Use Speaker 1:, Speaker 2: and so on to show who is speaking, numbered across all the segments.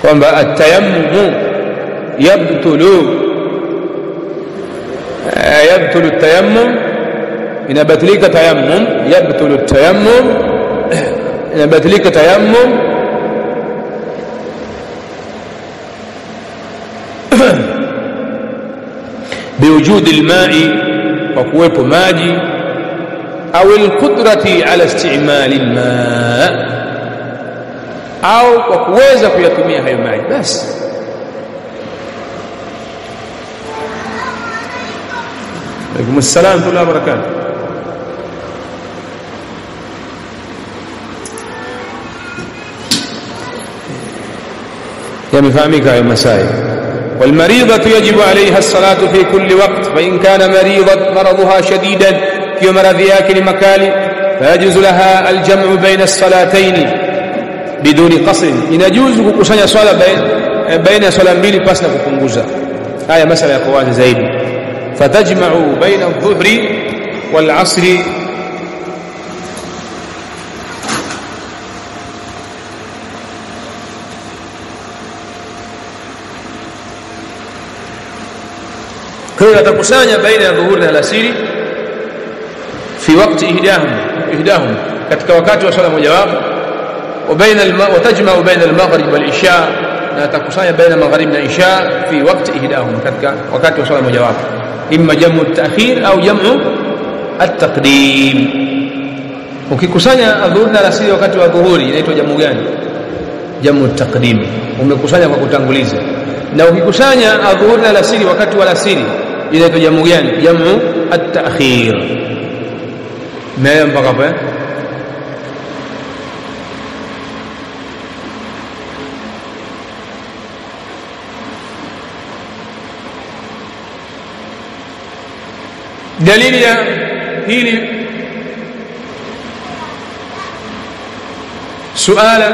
Speaker 1: kwamba at-tayammum yabtulu at-tayammum, inabatilika tayammum, yabtulu at-tayammum, inabatilika tayammum بوجود الماء وقوة ماجي أو القدرة على استعمال الماء أو وقوة كيتمية هاي ماجي بس. عليكم السلام ورحمة الله وبركاته. يا مفهمك يا مسائل. والمريضة يجب عليها الصلاة في كل وقت، فإن كان مرضها شديدا في مرضها كلمكالي فيجوز لها الجمع بين الصلاتين بدون قصر. يجوز كوكسانيا صلاة بين صلاة mbili بس kupunguza. haya masala yako wazi zaidi. فتجمع بين الظهر والعصر كيف تقسانيا بين الظهور والعصر في وقت إهداهم katika wakati wa swala mojawapo, وتجمع بين المغرب والعشاء، na takusanya baina maghrib na isha fi waqti ihdahum, katika wakati wa swala mojawapo, imma jamu at-ta'khir au jamu at-taqdim. Ukikusanya adhuhuri na alasiri wakati wa dhuhuri inaitwa jamu gani? Jamu at-taqdim, umekusanya kwa kutanguliza. Na ukikusanya adhuhuri na alasiri wakati wa alasiri inaitwa jamu gani? Jamu at-ta'khir. Maya mpaka hapa. dalili ya hili suala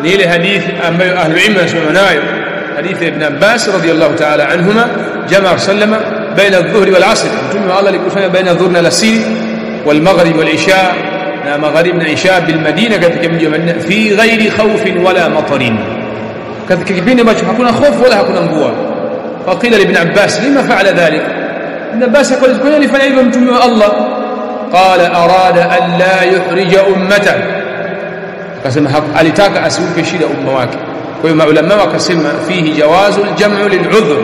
Speaker 1: ni ile hadithi ambayo ahlu ilmu wanasema nayo, hadithi ibn Abbas radiyallahu ta'ala anhuma, jamaa sallama baina adh-dhuhri wal 'asr, mtume wa Allah alikusanya baina adh-dhuhri na al-asr wal maghrib wal isha, na maghrib na isha bil Madina, katika mji wa Madina, fi ghairi khawfin wala matarin, katika kipindi ambacho hakuna hofu wala hakuna mvua. faqila li ibn Abbas lima fa'ala dhalik, ibn Abbas akauliza kwa nini alifanya hivyo mtume wa Allah? qala arada an la yuhrija ummata, akasema alitaka asiupe shida umma wake. Kwa hiyo maulama wakasema fihi jawazu al-jam'u lil-'udhr,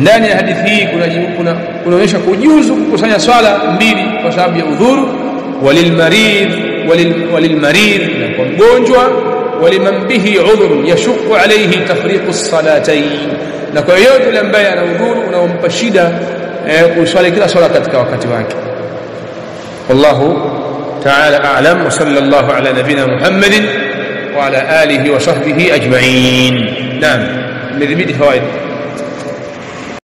Speaker 1: ndani ya hadithi hii kunaonyesha kujuzu kukusanya swala mbili kwa sababu ya udhuru, walilmarid, na kwa mgonjwa, waliman bihi 'udhr yashqu alayhi tafriqu as-salatayn, na kwa yote yule ambaye ana udhuru unaompa shida kuswali kila swala katika wakati wake. wallahu ta'ala a'lam, wa sallallahu ala nabina Muhammadin wa ala alihi wa sahbihi ajma'in. Naam, nimedhibiti fawaid.